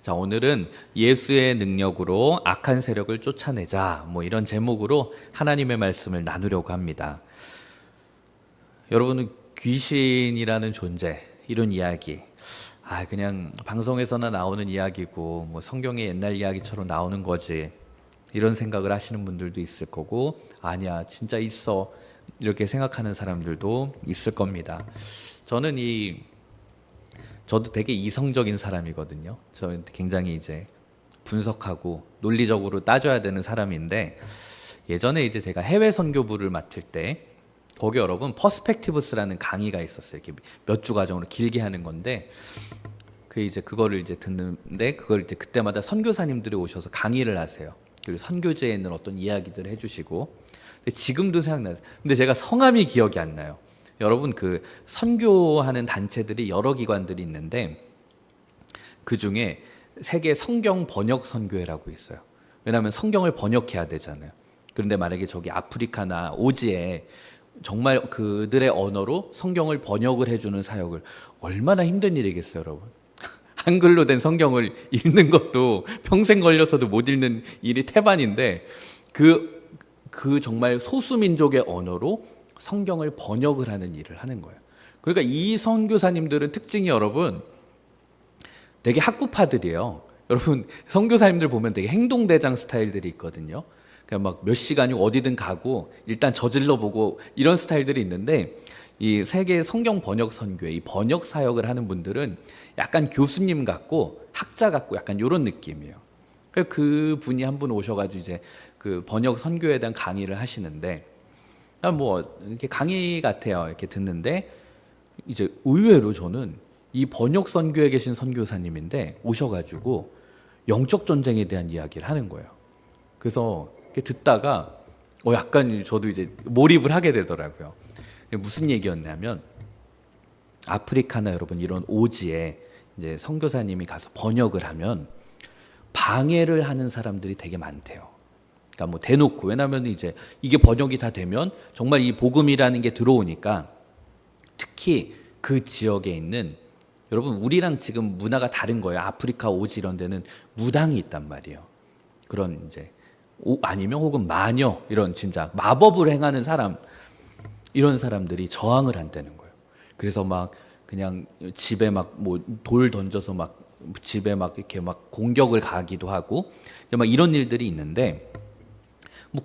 자, 오늘은 예수의 능력으로 악한 세력을 쫓아내자, 이런 제목으로 하나님의 말씀을 나누려고 합니다. 여러분은 귀신이라는 존재, 이런 이야기, 그냥 방송에서나 나오는 이야기고, 성경의 옛날 이야기처럼 나오는 거지, 이런 생각을 하시는 분들도 있을 거고, 아니야, 진짜 있어, 이렇게 생각하는 사람들도 있을 겁니다. 저도 되게 이성적인 사람이거든요. 저는 굉장히 이제 분석하고 논리적으로 따져야 되는 사람인데, 예전에 이제 제가 해외 선교부를 맡을 때 거기 여러분 퍼스펙티브스라는 강의가 있었어요. 이렇게 몇 주 과정으로 길게 하는 건데, 그거를 이제 듣는데, 그걸 이제 그때마다 선교사님들이 오셔서 강의를 하세요. 그리고 선교지에 있는 어떤 이야기들을 해주시고. 근데 지금도 생각나요. 근데 제가 성함이 기억이 안 나요. 여러분, 그 선교하는 단체들이 여러 기관들이 있는데, 그 중에 세계 성경 번역 선교회라고 있어요. 왜냐하면 성경을 번역해야 되잖아요. 그런데 만약에 저기 아프리카나 오지에 정말 그들의 언어로 성경을 번역을 해주는 사역을, 얼마나 힘든 일이겠어요, 여러분. 한글로 된 성경을 읽는 것도 평생 걸려서도 못 읽는 일이 태반인데, 그 정말 소수민족의 언어로 성경을 번역을 하는 일을 하는 거예요. 그러니까 이 선교사님들은 특징이 여러분 되게 학구파들이에요. 여러분 선교사님들 보면 되게 행동대장 스타일들이 있거든요. 그냥 막 몇 시간이 어디든 가고 일단 저질러 보고 이런 스타일들이 있는데, 이 세계 성경 번역 선교회, 이 번역 사역을 하는 분들은 약간 교수님 같고 학자 같고 약간 이런 느낌이에요. 그 분이 한 분 오셔가지고 이제 그 번역 선교에 대한 강의를 하시는데, 이렇게 강의 같아요. 이렇게 듣는데, 이제 의외로 저는 이 번역 선교에 계신 선교사님인데 오셔가지고 영적 전쟁에 대한 이야기를 하는 거예요. 그래서 이렇게 듣다가 약간 저도 이제 몰입을 하게 되더라고요. 무슨 얘기였냐면, 아프리카나 여러분 이런 오지에 이제 선교사님이 가서 번역을 하면 방해를 하는 사람들이 되게 많대요. 그러니까 대놓고, 왜냐하면 이제 이게 번역이 다 되면 정말 이 복음이라는 게 들어오니까, 특히 그 지역에 있는, 여러분 우리랑 지금 문화가 다른 거예요. 아프리카 오지 이런 데는 무당이 있단 말이에요. 그런 이제 아니면 혹은 마녀, 이런 진짜 마법을 행하는 사람, 이런 사람들이 저항을 한다는 거예요. 그래서 막 그냥 집에 막 돌 던져서 막 집에 막 이렇게 막 공격을 가기도 하고, 막 이런 일들이 있는데,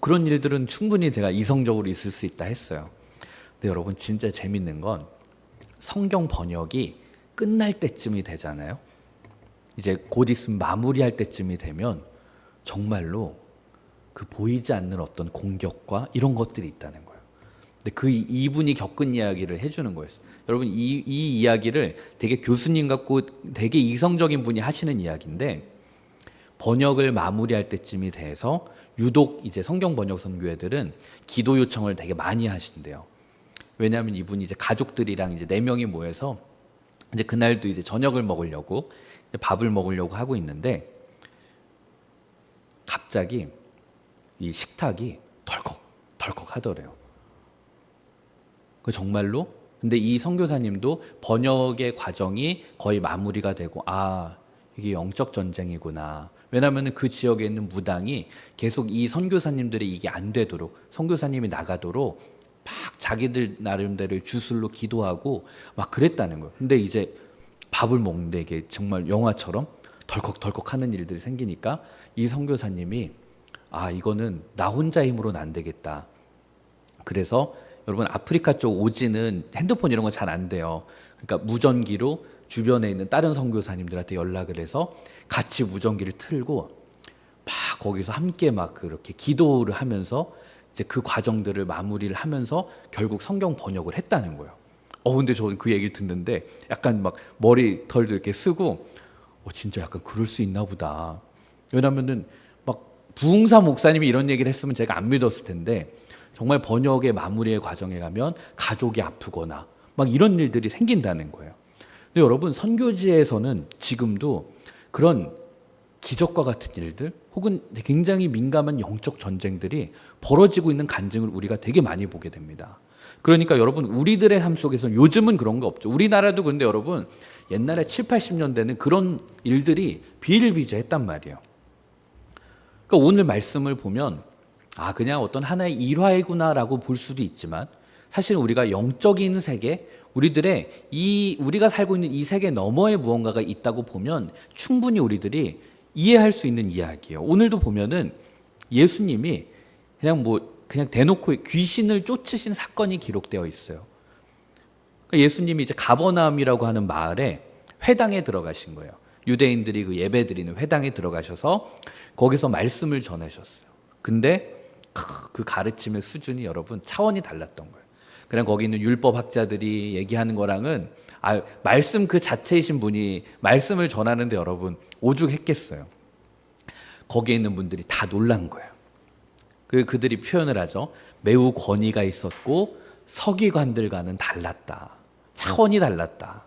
그런 일들은 충분히 제가 이성적으로 있을 수 있다 했어요. 근데 여러분 진짜 재밌는 건, 성경 번역이 끝날 때쯤이 되잖아요. 이제 곧 있으면 마무리할 때쯤이 되면 정말로 그 보이지 않는 어떤 공격과 이런 것들이 있다는 거예요. 근데 이분이 겪은 이야기를 해주는 거였어요. 여러분 이 이야기를 되게 교수님 같고 되게 이성적인 분이 하시는 이야기인데, 번역을 마무리할 때쯤이 돼서 유독 이제 성경 번역 선교회들은 기도 요청을 되게 많이 하신대요. 왜냐하면 이분이 이제 가족들이랑 이제 4명이 모여서 이제 그날도 이제 저녁을 먹으려고, 이제 밥을 먹으려고 하고 있는데, 갑자기 이 식탁이 덜컥 덜컥 하더래요. 그 정말로. 근데 이 선교사님도 번역의 과정이 거의 마무리가 되고, 이게 영적 전쟁이구나. 왜냐하면 그 지역에 있는 무당이 계속 이 선교사님들이 이게 안 되도록, 선교사님이 나가도록 막 자기들 나름대로 주술로 기도하고 막 그랬다는 거예요. 근데 이제 밥을 먹는데 이게 정말 영화처럼 덜컥덜컥 하는 일들이 생기니까, 이 선교사님이 이거는 나 혼자 힘으로는 안 되겠다. 그래서 여러분 아프리카 쪽 오지는 핸드폰 이런 거 잘 안 돼요. 그러니까 무전기로 주변에 있는 다른 선교사님들한테 연락을 해서 같이 무전기를 틀고 막 거기서 함께 막 그렇게 기도를 하면서 이제 그 과정들을 마무리를 하면서 결국 성경 번역을 했다는 거예요. 근데 저는 그 얘기를 듣는데 약간 막 머리털도 이렇게 쓰고, 진짜 약간 그럴 수 있나 보다. 왜냐면은 막 부흥사 목사님이 이런 얘기를 했으면 제가 안 믿었을 텐데, 정말 번역의 마무리의 과정에 가면 가족이 아프거나 막 이런 일들이 생긴다는 거예요. 근데 여러분 선교지에서는 지금도 그런 기적과 같은 일들, 혹은 굉장히 민감한 영적 전쟁들이 벌어지고 있는 간증을 우리가 되게 많이 보게 됩니다. 그러니까 여러분 우리들의 삶 속에서는 요즘은 그런 거 없죠. 우리나라도. 근데 여러분 옛날에 7, 80년대는 그런 일들이 비일비재했단 말이에요. 그러니까 오늘 말씀을 보면 그냥 어떤 하나의 일화이구나라고 볼 수도 있지만 사실 우리가 영적인 세계, 우리가 살고 있는 이 세계 너머에 무언가가 있다고 보면 충분히 우리들이 이해할 수 있는 이야기예요. 오늘도 보면은 예수님이 그냥 대놓고 귀신을 쫓으신 사건이 기록되어 있어요. 그러니까 예수님이 이제 가버나움이라고 하는 마을에 회당에 들어가신 거예요. 유대인들이 그 예배드리는 회당에 들어가셔서 거기서 말씀을 전하셨어요. 근데 그 가르침의 수준이 여러분 차원이 달랐던 거예요. 그냥 거기 있는 율법학자들이 얘기하는 거랑은 말씀 그 자체이신 분이 말씀을 전하는데 여러분 오죽했겠어요. 거기에 있는 분들이 다 놀란 거예요. 그들이 표현을 하죠. 매우 권위가 있었고 서기관들과는 달랐다. 차원이 달랐다.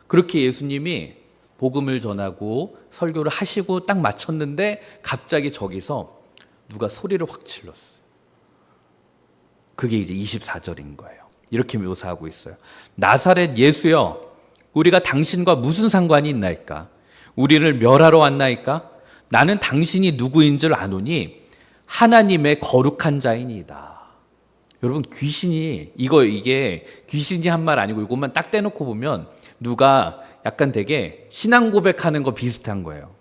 그렇게 예수님이 복음을 전하고 설교를 하시고 딱 마쳤는데 갑자기 저기서 누가 소리를 확 질렀어요. 그게 이제 24절인 거예요. 이렇게 묘사하고 있어요. 나사렛 예수여, 우리가 당신과 무슨 상관이 있나이까? 우리를 멸하러 왔나이까? 나는 당신이 누구인 줄 아노니 하나님의 거룩한 자이니이다. 여러분 이게 귀신이 한 말 아니고 이것만 딱 떼놓고 보면 누가 약간 되게 신앙 고백하는 거 비슷한 거예요.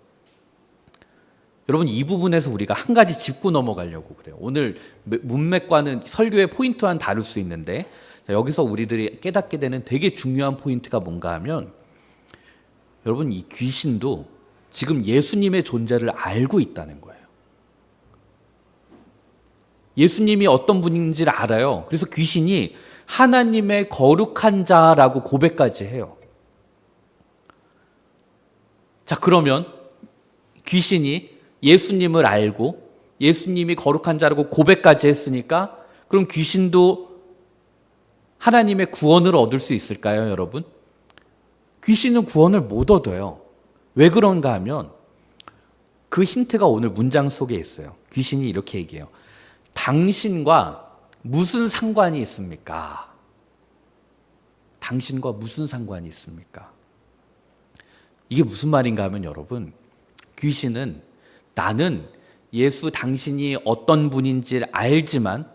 여러분 이 부분에서 우리가 한 가지 짚고 넘어가려고 그래요. 오늘 문맥과는 설교의 포인트와는 다를 수 있는데 여기서 우리들이 깨닫게 되는 되게 중요한 포인트가 뭔가 하면 여러분 이 귀신도 지금 예수님의 존재를 알고 있다는 거예요. 예수님이 어떤 분인지를 알아요. 그래서 귀신이 하나님의 거룩한 자라고 고백까지 해요. 자, 그러면 귀신이 예수님을 알고 예수님이 거룩한 자라고 고백까지 했으니까 그럼 귀신도 하나님의 구원을 얻을 수 있을까요, 여러분? 귀신은 구원을 못 얻어요. 왜 그런가 하면 그 힌트가 오늘 문장 속에 있어요. 귀신이 이렇게 얘기해요. 당신과 무슨 상관이 있습니까? 당신과 무슨 상관이 있습니까? 이게 무슨 말인가 하면 여러분, 귀신은 나는 예수 당신이 어떤 분인지 알지만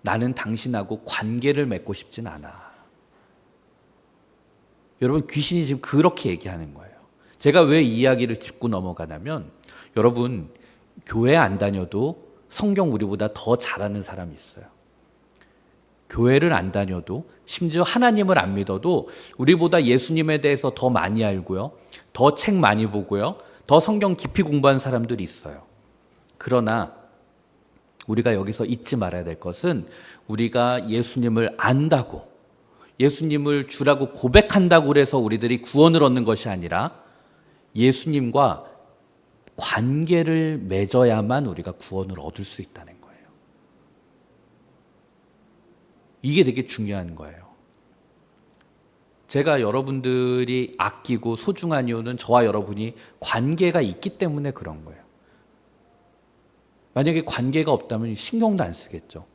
나는 당신하고 관계를 맺고 싶진 않아. 여러분 귀신이 지금 그렇게 얘기하는 거예요. 제가 왜 이 이야기를 짚고 넘어가냐면 여러분 교회 안 다녀도 성경 우리보다 더 잘하는 사람이 있어요. 교회를 안 다녀도 심지어 하나님을 안 믿어도 우리보다 예수님에 대해서 더 많이 알고요. 더 책 많이 보고요. 더 성경 깊이 공부한 사람들이 있어요. 그러나 우리가 여기서 잊지 말아야 될 것은 우리가 예수님을 안다고 예수님을 주라고 고백한다고 해서 우리들이 구원을 얻는 것이 아니라 예수님과 관계를 맺어야만 우리가 구원을 얻을 수 있다는 거예요. 이게 되게 중요한 거예요. 제가 여러분들이 아끼고 소중한 이유는 저와 여러분이 관계가 있기 때문에 그런 거예요. 만약에 관계가 없다면 신경도 안 쓰겠죠.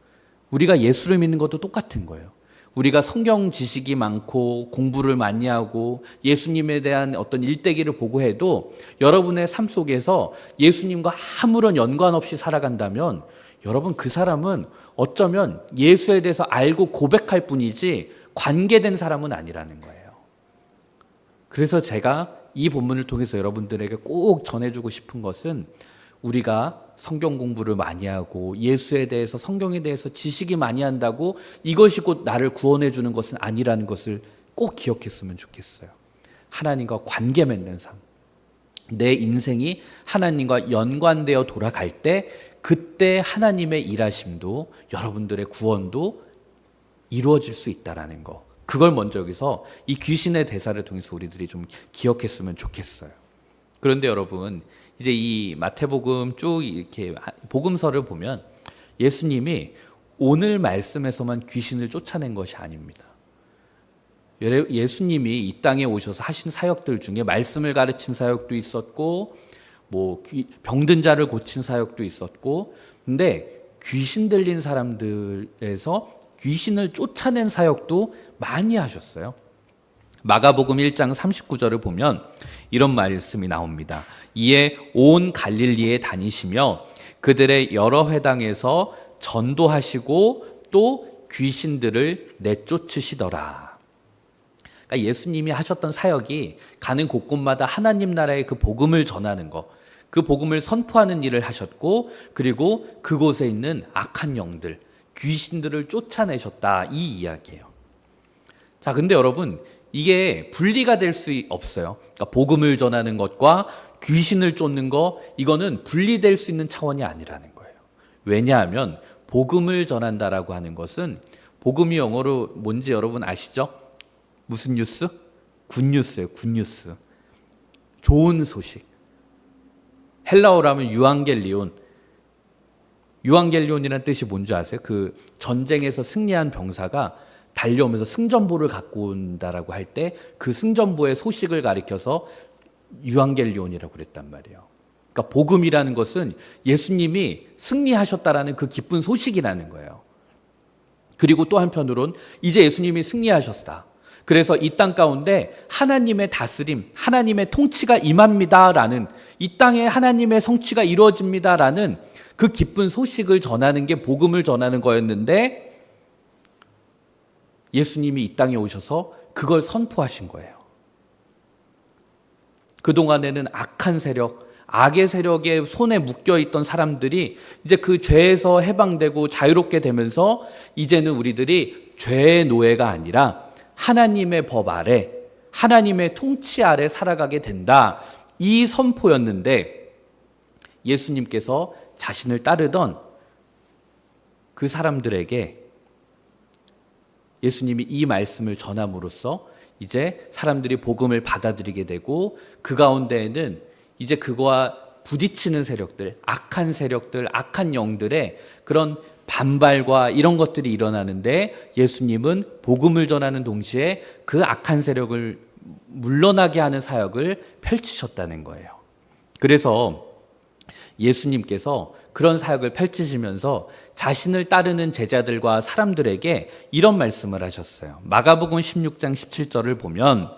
우리가 예수를 믿는 것도 똑같은 거예요. 우리가 성경 지식이 많고 공부를 많이 하고 예수님에 대한 어떤 일대기를 보고 해도 여러분의 삶 속에서 예수님과 아무런 연관 없이 살아간다면 여러분 그 사람은 어쩌면 예수에 대해서 알고 고백할 뿐이지 관계된 사람은 아니라는 거예요. 그래서 제가 이 본문을 통해서 여러분들에게 꼭 전해주고 싶은 것은 우리가 성경 공부를 많이 하고 예수에 대해서 성경에 대해서 지식이 많이 한다고 이것이 곧 나를 구원해 주는 것은 아니라는 것을 꼭 기억했으면 좋겠어요. 하나님과 관계 맺는 삶. 내 인생이 하나님과 연관되어 돌아갈 때 그때 하나님의 일하심도 여러분들의 구원도 이루어질 수 있다라는 거. 그걸 먼저 여기서 이 귀신의 대사를 통해서 우리들이 좀 기억했으면 좋겠어요. 그런데 여러분 이제 이 마태복음 쭉 이렇게 복음서를 보면 예수님이 오늘 말씀에서만 귀신을 쫓아낸 것이 아닙니다. 예수님이 이 땅에 오셔서 하신 사역들 중에 말씀을 가르친 사역도 있었고 뭐 병든 자를 고친 사역도 있었고 근데 귀신 들린 사람들에서 귀신을 쫓아낸 사역도 많이 하셨어요. 마가복음 1장 39절을 보면 이런 말씀이 나옵니다. 이에 온 갈릴리에 다니시며 그들의 여러 회당에서 전도하시고 또 귀신들을 내쫓으시더라. 그러니까 예수님이 하셨던 사역이 가는 곳곳마다 하나님 나라의 그 복음을 전하는 것, 그 복음을 선포하는 일을 하셨고, 그리고 그곳에 있는 악한 영들, 귀신들을 쫓아내셨다, 이 이야기예요. 자, 근데 여러분, 이게 분리가 될 수 없어요. 그러니까 복음을 전하는 것과 귀신을 쫓는 거, 이거는 분리될 수 있는 차원이 아니라는 거예요. 왜냐하면 복음을 전한다라고 하는 것은, 복음이 영어로 뭔지 여러분 아시죠? 무슨 뉴스? 굿뉴스예요. 굿뉴스. 좋은 소식. 헬라어로 하면 유앙겔리온. 유앙겔리온이라는 뜻이 뭔지 아세요? 그 전쟁에서 승리한 병사가 달려오면서 승전보를 갖고 온다라고 할 때 그 승전보의 소식을 가리켜서 유앙겔리온이라고 그랬단 말이에요. 그러니까 복음이라는 것은 예수님이 승리하셨다라는 그 기쁜 소식이라는 거예요. 그리고 또 한편으론 이제 예수님이 승리하셨다. 그래서 이 땅 가운데 하나님의 다스림, 하나님의 통치가 임합니다라는, 이 땅에 하나님의 성취가 이루어집니다라는 그 기쁜 소식을 전하는 게 복음을 전하는 거였는데, 예수님이 이 땅에 오셔서 그걸 선포하신 거예요. 그동안에는 악한 세력, 악의 세력의 손에 묶여있던 사람들이 이제 그 죄에서 해방되고 자유롭게 되면서 이제는 우리들이 죄의 노예가 아니라 하나님의 법 아래, 하나님의 통치 아래 살아가게 된다, 이 선포였는데, 예수님께서 자신을 따르던 그 사람들에게 예수님이 이 말씀을 전함으로써 이제 사람들이 복음을 받아들이게 되고, 그 가운데에는 이제 그거와 부딪히는 세력들, 악한 영들의 그런 반발과 이런 것들이 일어나는데, 예수님은 복음을 전하는 동시에 그 악한 세력을 물러나게 하는 사역을 펼치셨다는 거예요. 그래서 예수님께서 그런 사역을 펼치시면서 자신을 따르는 제자들과 사람들에게 이런 말씀을 하셨어요. 마가복음 16장 17절을 보면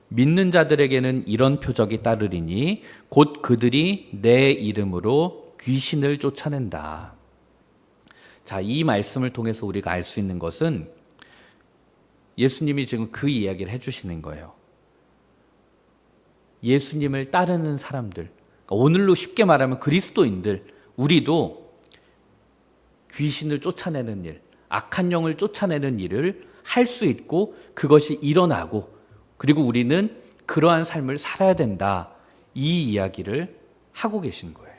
믿는 자들에게는 이런 표적이 따르리니 곧 그들이 내 이름으로 귀신을 쫓아낸다. 자, 이 말씀을 통해서 우리가 알 수 있는 것은 예수님이 지금 그 이야기를 해주시는 거예요. 예수님을 따르는 사람들, 오늘로 쉽게 말하면 그리스도인들, 우리도 귀신을 쫓아내는 일, 악한 영을 쫓아내는 일을 할 수 있고 그것이 일어나고, 그리고 우리는 그러한 삶을 살아야 된다, 이 이야기를 하고 계신 거예요.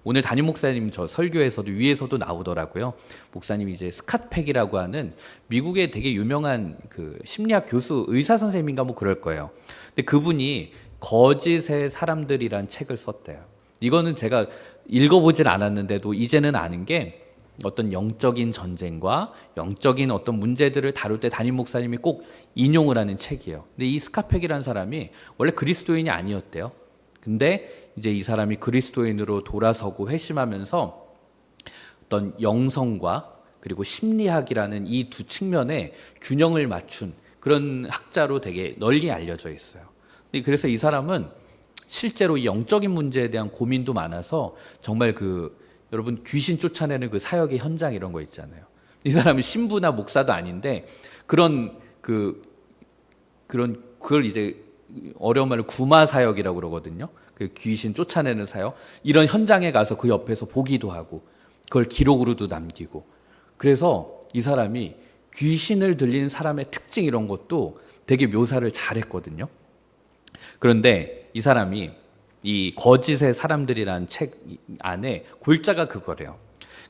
오늘 담임 목사님 저 설교에서도 위에서도 나오더라고요. 목사님이 이제 스캇 팩이라고 하는 미국의 되게 유명한 그 심리학 교수, 의사 선생님인가 뭐 그럴 거예요. 근데 그분이 거짓의 사람들이란 책을 썼대요. 이거는 제가 읽어보질 않았는데도 이제는 아는 게, 어떤 영적인 전쟁과 영적인 어떤 문제들을 다룰 때 담임 목사님이 꼭 인용을 하는 책이에요. 근데 이 스카펙이라는 사람이 원래 그리스도인이 아니었대요. 근데 이제 이 사람이 그리스도인으로 돌아서고 회심하면서 어떤 영성과 그리고 심리학이라는 이 두 측면에 균형을 맞춘 그런 학자로 되게 널리 알려져 있어요. 그래서 이 사람은 실제로 이 영적인 문제에 대한 고민도 많아서 정말 여러분 귀신 쫓아내는 그 사역의 현장 이런 거 있잖아요. 이 사람은 신부나 목사도 아닌데 그걸 이제 어려운 말로 구마 사역이라고 그러거든요. 그 귀신 쫓아내는 사역, 이런 현장에 가서 그 옆에서 보기도 하고 그걸 기록으로도 남기고, 그래서 이 사람이 귀신을 들리는 사람의 특징 이런 것도 되게 묘사를 잘했거든요. 그런데 이 사람이 이 거짓의 사람들이라는 책 안에 골자가 그거래요.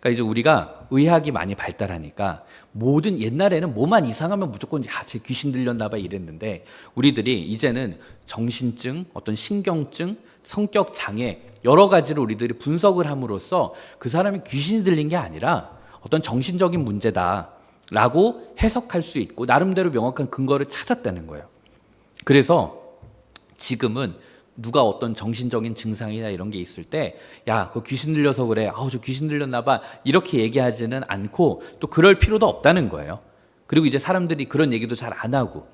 그러니까 이제 우리가 의학이 많이 발달하니까 모든, 옛날에는 뭐만 이상하면 무조건 제 귀신 들렸나 봐 이랬는데, 우리들이 이제는 정신증, 어떤 신경증, 성격 장애 여러 가지를 우리들이 분석을 함으로써 그 사람이 귀신이 들린 게 아니라 어떤 정신적인 문제다라고 해석할 수 있고 나름대로 명확한 근거를 찾았다는 거예요. 그래서 지금은 누가 어떤 정신적인 증상이나 이런 게 있을 때, 야, 그거 귀신 들려서 그래, 저 귀신 들렸나 봐, 이렇게 얘기하지는 않고 또 그럴 필요도 없다는 거예요. 그리고 이제 사람들이 그런 얘기도 잘 안 하고,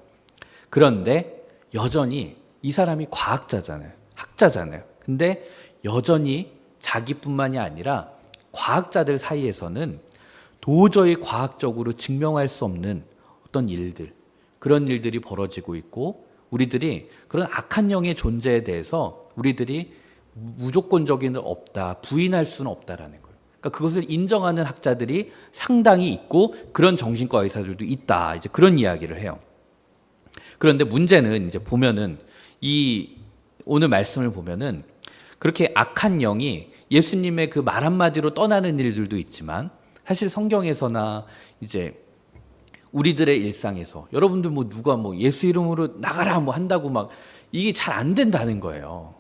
그런데 여전히 이 사람이 과학자잖아요. 학자잖아요. 근데 여전히 자기뿐만이 아니라 과학자들 사이에서는 도저히 과학적으로 증명할 수 없는 어떤 일들, 그런 일들이 벌어지고 있고, 우리들이 그런 악한 영의 존재에 대해서 우리들이 무조건적인 없다, 부인할 수는 없다라는 거예요. 그러니까 그것을 인정하는 학자들이 상당히 있고 그런 정신과 의사들도 있다. 이제 그런 이야기를 해요. 그런데 문제는 이제 보면은 이 오늘 말씀을 보면은 그렇게 악한 영이 예수님의 그 말 한마디로 떠나는 일들도 있지만 사실 성경에서나 이제 우리들의 일상에서 여러분들 뭐 누가 뭐 예수 이름으로 나가라 뭐 한다고 막 이게 잘 안 된다는 거예요.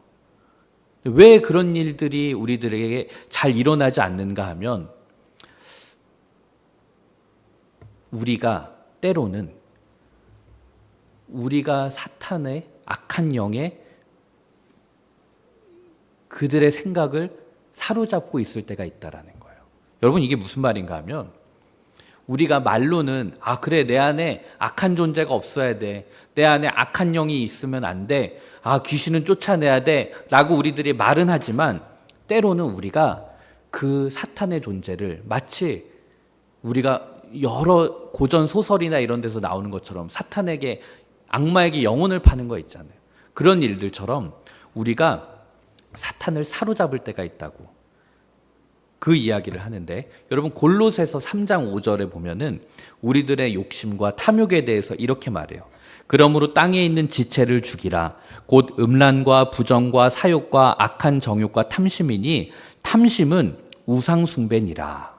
왜 그런 일들이 우리들에게 잘 일어나지 않는가 하면 우리가 때로는 우리가 사탄의 악한 영의 그들의 생각을 사로잡고 있을 때가 있다라는 거예요. 여러분 이게 무슨 말인가 하면 우리가 말로는 아 그래 내 안에 악한 존재가 없어야 돼. 내 안에 악한 영이 있으면 안 돼. 아 귀신은 쫓아내야 돼. 라고 우리들이 말은 하지만 때로는 우리가 그 사탄의 존재를 마치 우리가 여러 고전 소설이나 이런 데서 나오는 것처럼 사탄에게 악마에게 영혼을 파는 거 있잖아요. 그런 일들처럼 우리가 사탄을 사로잡을 때가 있다고 그 이야기를 하는데 여러분 골로새서 3장 5절에 보면은 우리들의 욕심과 탐욕에 대해서 이렇게 말해요. 그러므로 땅에 있는 지체를 죽이라. 곧 음란과 부정과 사욕과 악한 정욕과 탐심이니 탐심은 우상숭배니라.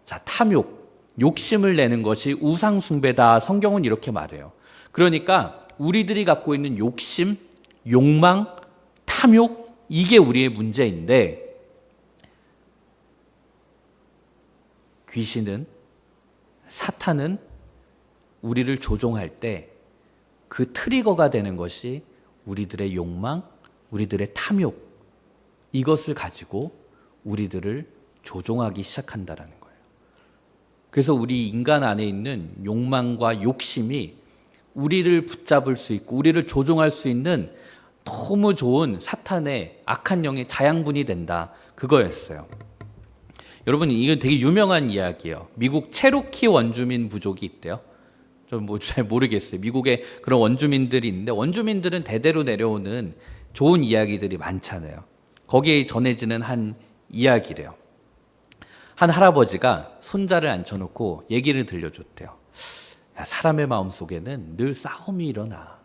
자, 탐욕, 욕심을 내는 것이 우상숭배다. 성경은 이렇게 말해요. 그러니까 우리들이 갖고 있는 욕심, 욕망, 탐욕 이게 우리의 문제인데 귀신은 사탄은 우리를 조종할 때 그 트리거가 되는 것이 우리들의 욕망, 우리들의 탐욕 이것을 가지고 우리들을 조종하기 시작한다라는 거예요. 그래서 우리 인간 안에 있는 욕망과 욕심이 우리를 붙잡을 수 있고 우리를 조종할 수 있는 너무 좋은 사탄의 악한 영의 자양분이 된다. 그거였어요. 여러분 이건 되게 유명한 이야기예요. 미국 체로키 원주민 부족이 있대요. 좀 뭐 잘 모르겠어요. 미국에 그런 원주민들이 있는데 원주민들은 대대로 내려오는 좋은 이야기들이 많잖아요. 거기에 전해지는 한 이야기래요. 한 할아버지가 손자를 앉혀놓고 얘기를 들려줬대요. 야, 사람의 마음속에는 늘 싸움이 일어나.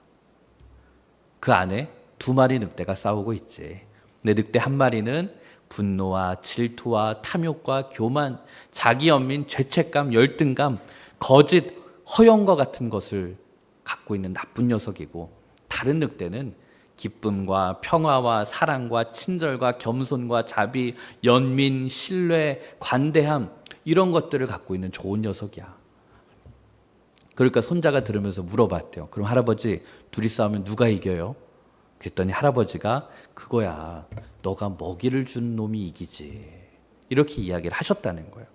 그 안에 두 마리 늑대가 싸우고 있지. 근데 늑대 한 마리는 분노와 질투와 탐욕과 교만, 자기 연민, 죄책감, 열등감, 거짓, 허영과 같은 것을 갖고 있는 나쁜 녀석이고 다른 늑대는 기쁨과 평화와 사랑과 친절과 겸손과 자비, 연민, 신뢰, 관대함 이런 것들을 갖고 있는 좋은 녀석이야. 그러니까 손자가 들으면서 물어봤대요. 그럼 할아버지 둘이 싸우면 누가 이겨요? 그랬더니 할아버지가 그거야. 너가 먹이를 준 놈이 이기지. 이렇게 이야기를 하셨다는 거예요.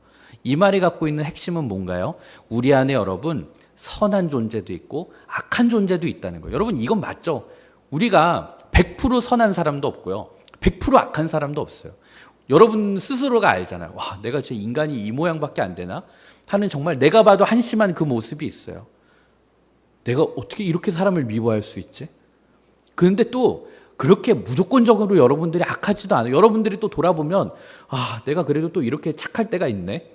이 말이 갖고 있는 핵심은 뭔가요? 우리 안에 여러분 선한 존재도 있고 악한 존재도 있다는 거예요. 여러분 이건 맞죠? 우리가 100% 선한 사람도 없고요. 100% 악한 사람도 없어요. 여러분 스스로가 알잖아요. 와, 내가 제 인간이 이 모양밖에 안 되나? 하는 정말 내가 봐도 한심한 그 모습이 있어요. 내가 어떻게 이렇게 사람을 미워할 수 있지? 그런데 또 그렇게 무조건적으로 여러분들이 악하지도 않아요. 여러분들이 또 돌아보면 아, 내가 그래도 또 이렇게 착할 때가 있네.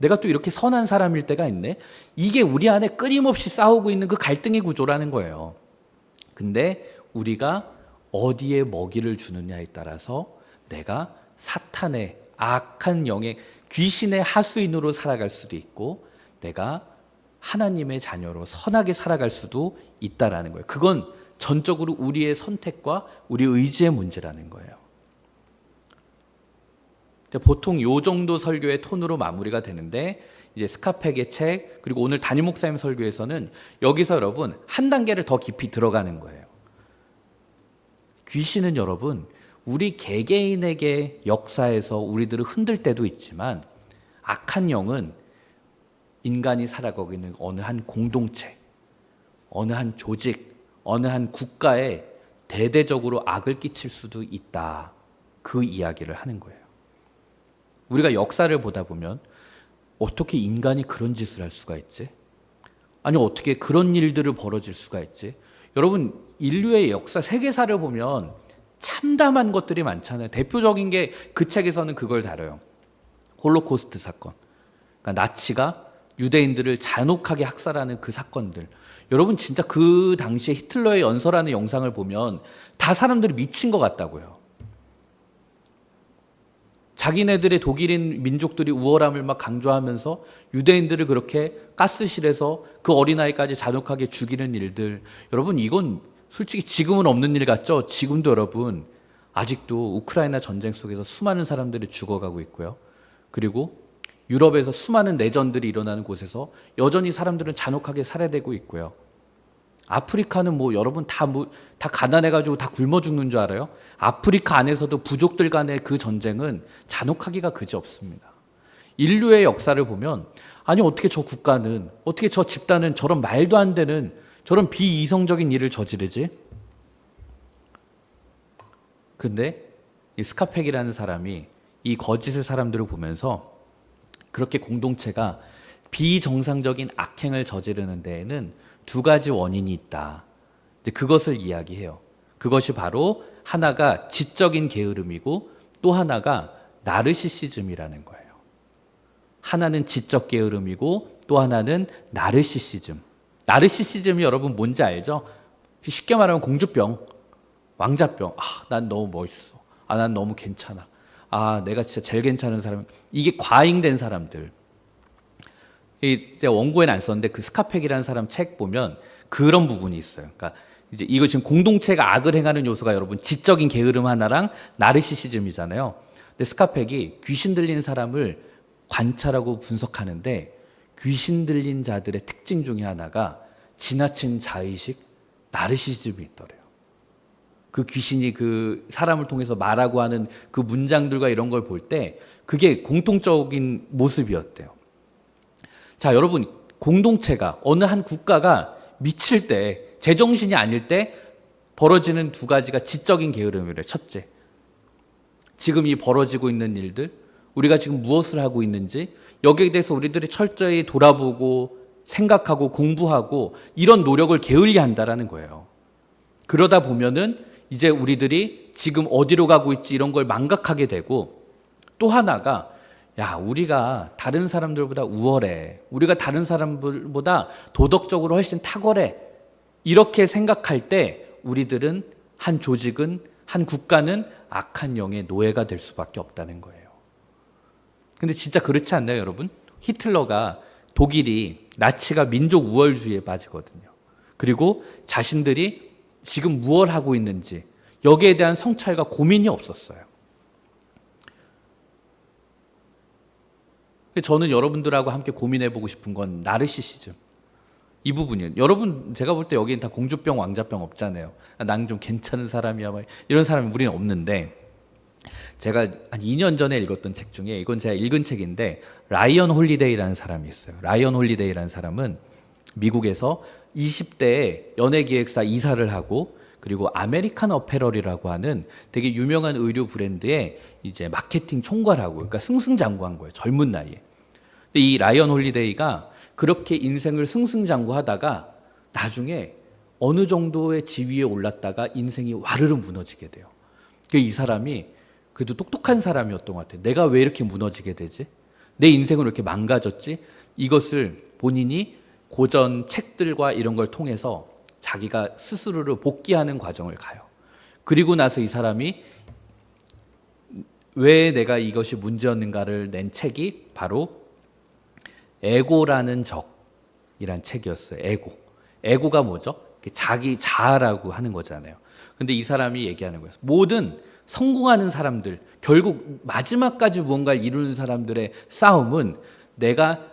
내가 또 이렇게 선한 사람일 때가 있네. 이게 우리 안에 끊임없이 싸우고 있는 그 갈등의 구조라는 거예요. 근데 우리가 어디에 먹이를 주느냐에 따라서 내가 사탄의 악한 영의 귀신의 하수인으로 살아갈 수도 있고 내가 하나님의 자녀로 선하게 살아갈 수도 있다라는 거예요. 그건 전적으로 우리의 선택과 우리 의지의 문제라는 거예요. 보통 요 정도 설교의 톤으로 마무리가 되는데 이제 스카펙의 책 그리고 오늘 담임 목사님 설교에서는 여기서 여러분 한 단계를 더 깊이 들어가는 거예요. 귀신은 여러분 우리 개개인에게 역사에서 우리들을 흔들 때도 있지만 악한 영은 인간이 살아가고 있는 어느 한 공동체 어느 한 조직, 어느 한 국가에 대대적으로 악을 끼칠 수도 있다. 그 이야기를 하는 거예요. 우리가 역사를 보다 보면 어떻게 인간이 그런 짓을 할 수가 있지? 아니 어떻게 그런 일들을 벌어질 수가 있지? 여러분 인류의 역사, 세계사를 보면 참담한 것들이 많잖아요. 대표적인 게 그 책에서는 그걸 다뤄요. 홀로코스트 사건. 그러니까 나치가 유대인들을 잔혹하게 학살하는 그 사건들. 여러분 진짜 그 당시에 히틀러의 연설하는 영상을 보면 다 사람들이 미친 것 같다고요. 자기네들의 독일인 민족들이 우월함을 막 강조하면서 유대인들을 그렇게 가스실에서 그 어린아이까지 잔혹하게 죽이는 일들. 여러분 이건 솔직히 지금은 없는 일 같죠? 지금도 여러분 아직도 우크라이나 전쟁 속에서 수많은 사람들이 죽어가고 있고요. 그리고 유럽에서 수많은 내전들이 일어나는 곳에서 여전히 사람들은 잔혹하게 살해되고 있고요. 아프리카는 뭐 여러분 다 가난해가지고 다 굶어 죽는 줄 알아요? 아프리카 안에서도 부족들 간의 그 전쟁은 잔혹하기가 그지없습니다. 인류의 역사를 보면 아니 어떻게 저 국가는, 어떻게 저 집단은 저런 말도 안 되는 저런 비이성적인 일을 저지르지? 그런데 이 스카펙이라는 사람이 이 거짓의 사람들을 보면서 그렇게 공동체가 비정상적인 악행을 저지르는 데에는 두 가지 원인이 있다. 그것을 이야기해요. 그것이 바로 하나가 지적인 게으름이고 또 하나가 나르시시즘이라는 거예요. 하나는 지적 게으름이고 또 하나는 나르시시즘. 나르시시즘이 여러분 뭔지 알죠? 쉽게 말하면 공주병, 왕자병. 난 너무 멋있어. 난 너무 괜찮아. 내가 진짜 제일 괜찮은 사람. 이게 과잉된 사람들. 이제 원고에는 안 썼는데 그 스카펙이라는 사람 책 보면 그런 부분이 있어요. 그러니까 이제 이거 지금 공동체가 악을 행하는 요소가 여러분 지적인 게으름 하나랑 나르시시즘이잖아요. 근데 스카펙이 귀신 들린 사람을 관찰하고 분석하는데 귀신 들린 자들의 특징 중에 하나가 지나친 자의식, 나르시시즘이 있더래요. 그 귀신이 그 사람을 통해서 말하고 하는 그 문장들과 이런 걸 볼 때 그게 공통적인 모습이었대요. 자, 여러분, 공동체가 어느 한 국가가 미칠 때, 제정신이 아닐 때 벌어지는 두 가지가 지적인 게으름이래요. 첫째, 지금 이 벌어지고 있는 일들, 우리가 지금 무엇을 하고 있는지 여기에 대해서 우리들이 철저히 돌아보고 생각하고 공부하고 이런 노력을 게을리 한다라는 거예요. 그러다 보면은 이제 우리들이 지금 어디로 가고 있지 이런 걸 망각하게 되고, 또 하나가 우리가 다른 사람들보다 우월해. 우리가 다른 사람들보다 도덕적으로 훨씬 탁월해. 이렇게 생각할 때 우리들은, 한 조직은, 한 국가는 악한 영의 노예가 될 수밖에 없다는 거예요. 근데 진짜 그렇지 않나요, 여러분? 히틀러가, 독일이, 나치가 민족 우월주의에 빠지거든요. 그리고 자신들이 지금 무엇을 하고 있는지 여기에 대한 성찰과 고민이 없었어요. 저는 여러분들하고 함께 고민해보고 싶은 건 나르시시즘. 이 부분이에요. 여러분, 제가 볼 때 여기는 다 공주병, 왕자병 없잖아요. 난 좀 괜찮은 사람이야. 이런 사람이 우리는 없는데, 제가 한 2년 전에 읽었던 책 중에, 이건 제가 읽은 책인데, 라이언 홀리데이라는 사람이 있어요. 라이언 홀리데이라는 사람은 미국에서 20대에 연예기획사 이사를 하고, 그리고 아메리칸 어페럴이라고 하는 되게 유명한 의류 브랜드의 이제 마케팅 총괄하고, 그러니까 승승장구한 거예요. 젊은 나이에. 근데 이 라이언 홀리데이가 그렇게 인생을 승승장구하다가 나중에 어느 정도의 지위에 올랐다가 인생이 와르르 무너지게 돼요. 이 사람이 그래도 똑똑한 사람이었던 것 같아요. 내가 왜 이렇게 무너지게 되지? 내 인생은 왜 이렇게 망가졌지? 이것을 본인이 고전 책들과 이런 걸 통해서 자기가 스스로를 복귀하는 과정을 가요. 그리고 나서 이 사람이 왜 내가 이것이 문제였는가를 낸 책이 바로 에고라는 적이란 책이었어요. 에고가 뭐죠? 자기 자아라고 하는 거잖아요. 근데 이 사람이 얘기하는 거예요. 모든 성공하는 사람들, 결국 마지막까지 무언가를 이루는 사람들의 싸움은 내가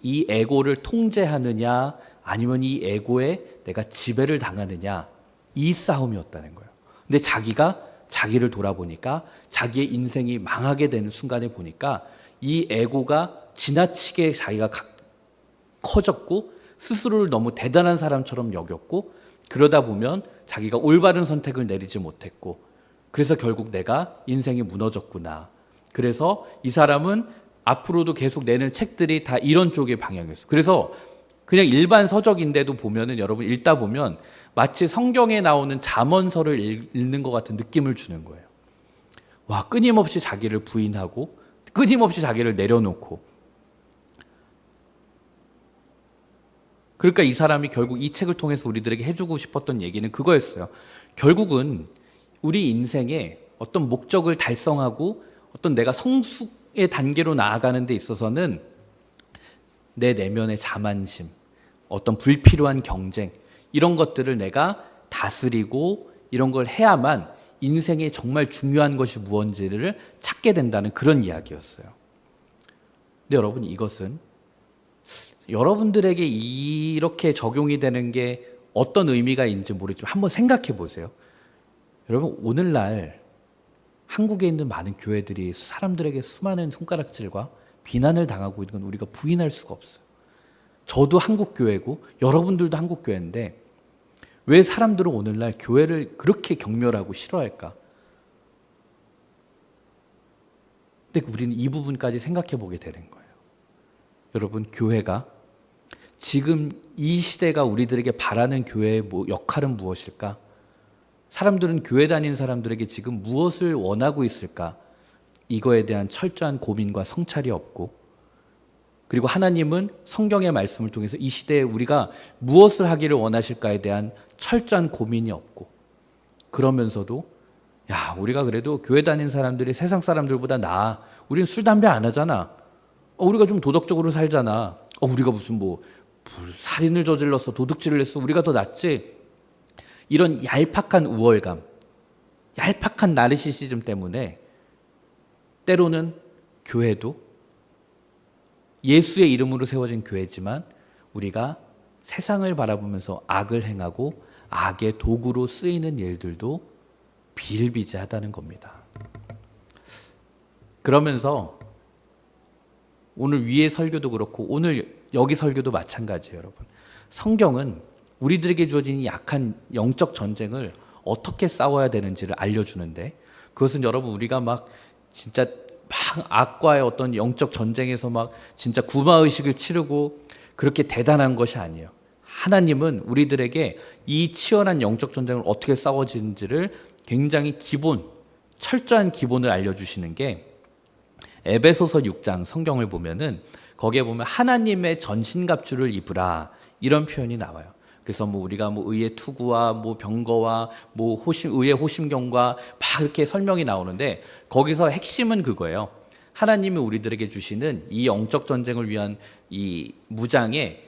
이 에고를 통제하느냐 아니면 이 에고에 내가 지배를 당하느냐, 이 싸움이었다는 거예요. 근데 자기가 자기를 돌아보니까 자기의 인생이 망하게 되는 순간에 보니까 이 에고가 지나치게 자기가 커졌고 스스로를 너무 대단한 사람처럼 여겼고, 그러다 보면 자기가 올바른 선택을 내리지 못했고, 그래서 결국 내가 인생이 무너졌구나. 그래서 이 사람은 앞으로도 계속 내는 책들이 다 이런 쪽의 방향이었어요. 그래서 그냥 일반 서적인데도 보면은, 여러분 읽다 보면 마치 성경에 나오는 잠언서를 읽는 것 같은 느낌을 주는 거예요. 와, 끊임없이 자기를 부인하고 끊임없이 자기를 내려놓고. 그러니까 이 사람이 결국 이 책을 통해서 우리들에게 해주고 싶었던 얘기는 그거였어요. 결국은 우리 인생에 어떤 목적을 달성하고 어떤 내가 성숙의 단계로 나아가는 데 있어서는 내 내면의 자만심, 어떤 불필요한 경쟁, 이런 것들을 내가 다스리고 이런 걸 해야만 인생에 정말 중요한 것이 무언지를 찾게 된다는 그런 이야기였어요. 근데 여러분, 이것은 여러분들에게 이렇게 적용이 되는 게 어떤 의미가 있는지 모르지만 한번 생각해 보세요. 여러분, 오늘날 한국에 있는 많은 교회들이 사람들에게 수많은 손가락질과 비난을 당하고 있는 건 우리가 부인할 수가 없어요. 저도 한국 교회고 여러분들도 한국 교회인데 왜 사람들은 오늘날 교회를 그렇게 경멸하고 싫어할까? 근데 우리는 이 부분까지 생각해 보게 되는 거예요. 여러분, 교회가 지금 이 시대가 우리들에게 바라는 교회의 역할은 무엇일까? 사람들은 교회 다니는 사람들에게 지금 무엇을 원하고 있을까? 이거에 대한 철저한 고민과 성찰이 없고, 그리고 하나님은 성경의 말씀을 통해서 이 시대에 우리가 무엇을 하기를 원하실까에 대한 철저한 고민이 없고, 그러면서도 야, 우리가 그래도 교회 다니는 사람들이 세상 사람들보다 나아. 우리는 술, 담배 안 하잖아. 우리가 좀 도덕적으로 살잖아. 우리가 무슨 살인을 저질렀어, 도둑질을 했어, 우리가 더 낫지. 이런 얄팍한 우월감, 얄팍한 나르시시즘 때문에 때로는 교회도 예수의 이름으로 세워진 교회지만 우리가 세상을 바라보면서 악을 행하고 악의 도구로 쓰이는 일들도 비일비재하다는 겁니다. 그러면서 오늘 위의 설교도 그렇고 오늘 여기 설교도 마찬가지예요, 여러분. 성경은 우리들에게 주어진 이 약한 영적 전쟁을 어떻게 싸워야 되는지를 알려주는데, 그것은 여러분 우리가 진짜 악과의 어떤 영적 전쟁에서 진짜 구마의식을 치르고 그렇게 대단한 것이 아니에요. 하나님은 우리들에게 이 치열한 영적 전쟁을 어떻게 싸워지는지를 굉장히 철저한 기본을 알려주시는 게 에베소서 6장 성경을 보면은 거기에 보면 하나님의 전신갑주를 입으라, 이런 표현이 나와요. 그래서 우리가 의의 투구와 병거와 의의 호심경과 이렇게 설명이 나오는데, 거기서 핵심은 그거예요. 하나님이 우리들에게 주시는 이 영적 전쟁을 위한 이 무장에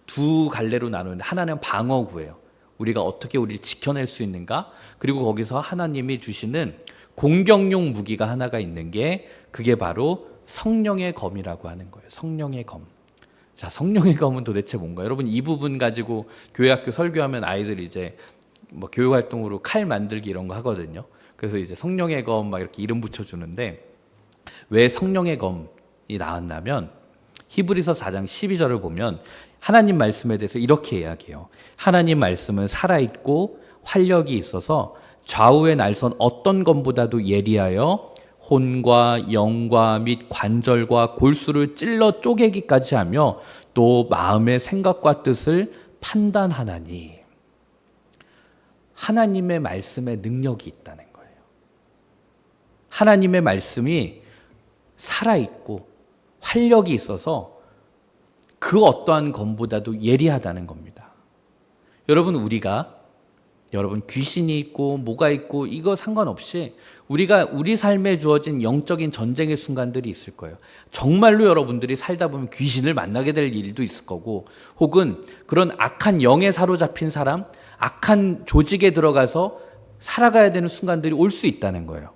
두 갈래로 나누는데, 하나는 방어구예요. 우리가 어떻게 우리를 지켜낼 수 있는가? 그리고 거기서 하나님이 주시는 공격용 무기가 하나가 있는 게 그게 바로 성령의 검이라고 하는 거예요. 성령의 검. 자, 성령의 검은 도대체 뭔가? 여러분, 이 부분 가지고 교회학교 설교하면 아이들이 이제 교육 활동으로 칼 만들기 이런 거 하거든요. 그래서 이제 성령의 검 이렇게 이름 붙여주는데, 왜 성령의 검이 나왔냐면 히브리서 4장 12절을 보면 하나님 말씀에 대해서 이렇게 이야기해요. 하나님 말씀은 살아있고 활력이 있어서 좌우의 날선 어떤 검보다도 예리하여 혼과 영과 및 관절과 골수를 찔러 쪼개기까지 하며 또 마음의 생각과 뜻을 판단하나니. 하나님의 말씀에 능력이 있다는 거예요. 하나님의 말씀이 살아있고 활력이 있어서 그 어떠한 검보다도 예리하다는 겁니다. 여러분, 여러분 귀신이 있고 뭐가 있고 이거 상관없이 우리가 우리 삶에 주어진 영적인 전쟁의 순간들이 있을 거예요. 정말로 여러분들이 살다 보면 귀신을 만나게 될 일도 있을 거고, 혹은 그런 악한 영에 사로잡힌 사람, 악한 조직에 들어가서 살아가야 되는 순간들이 올 수 있다는 거예요.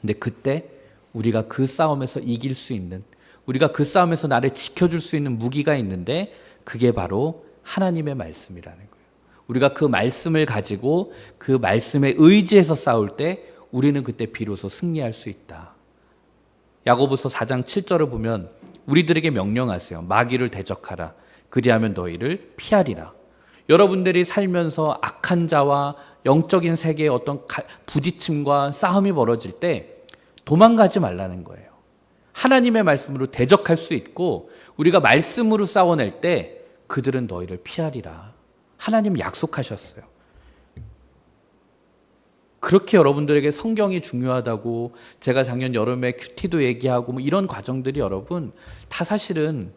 근데 그때 우리가 그 싸움에서 이길 수 있는, 우리가 그 싸움에서 나를 지켜줄 수 있는 무기가 있는데 그게 바로 하나님의 말씀이라는 거예요. 우리가 그 말씀을 가지고 그 말씀에 의지해서 싸울 때 우리는 그때 비로소 승리할 수 있다. 야고보서 4장 7절을 보면 우리들에게 명령하세요. 마귀를 대적하라. 그리하면 너희를 피하리라. 여러분들이 살면서 악한 자와 영적인 세계의 어떤 부딪힘과 싸움이 벌어질 때 도망가지 말라는 거예요. 하나님의 말씀으로 대적할 수 있고 우리가 말씀으로 싸워낼 때 그들은 너희를 피하리라. 하나님 약속하셨어요. 그렇게 여러분들에게 성경이 중요하다고 제가 작년 여름에 큐티도 얘기하고 뭐 이런 과정들이 여러분 다 사실은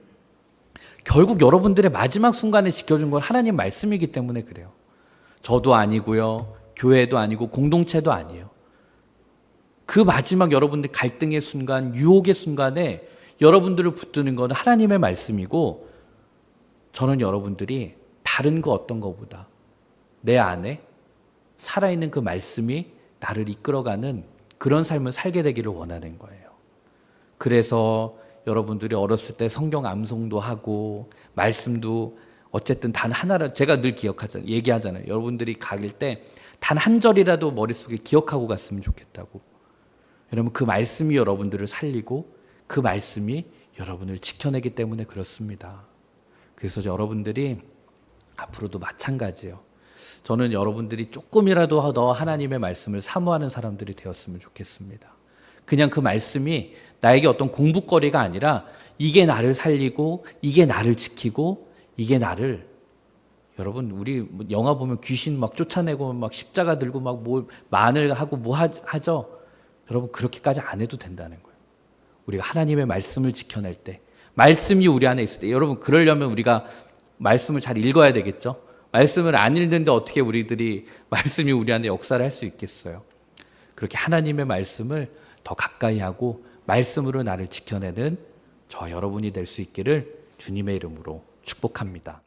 결국 여러분들의 마지막 순간에 지켜준 건 하나님 말씀이기 때문에 그래요. 저도 아니고요. 교회도 아니고 공동체도 아니에요. 그 마지막 여러분들 갈등의 순간, 유혹의 순간에 여러분들을 붙드는 건 하나님의 말씀이고 저는 여러분들이 다른 거 어떤 거보다 내 안에 살아있는 그 말씀이 나를 이끌어가는 그런 삶을 살게 되기를 원하는 거예요. 그래서 여러분들이 어렸을 때 성경 암송도 하고 말씀도 어쨌든 단 하나를 제가 늘 기억하잖아요. 얘기하잖아요. 여러분들이 가길 때 단 한 절이라도 머릿속에 기억하고 갔으면 좋겠다고. 여러분 그 말씀이 여러분들을 살리고 그 말씀이 여러분을 지켜내기 때문에 그렇습니다. 그래서 여러분들이 앞으로도 마찬가지예요. 저는 여러분들이 조금이라도 더 하나님의 말씀을 사모하는 사람들이 되었으면 좋겠습니다. 그냥 그 말씀이 나에게 어떤 공부거리가 아니라 이게 나를 살리고 이게 나를 지키고 이게 나를 여러분 우리 영화 보면 귀신 막 쫓아내고 막 십자가 들고 막 뭐 만을 하고 뭐 하죠? 여러분 그렇게까지 안 해도 된다는 거예요. 우리가 하나님의 말씀을 지켜낼 때 말씀이 우리 안에 있을 때 여러분 그러려면 우리가 말씀을 잘 읽어야 되겠죠? 말씀을 안 읽는데 어떻게 우리들이 말씀이 우리 안에 역사를 할 수 있겠어요? 그렇게 하나님의 말씀을 더 가까이 하고 말씀으로 나를 지켜내는 저 여러분이 될 수 있기를 주님의 이름으로 축복합니다.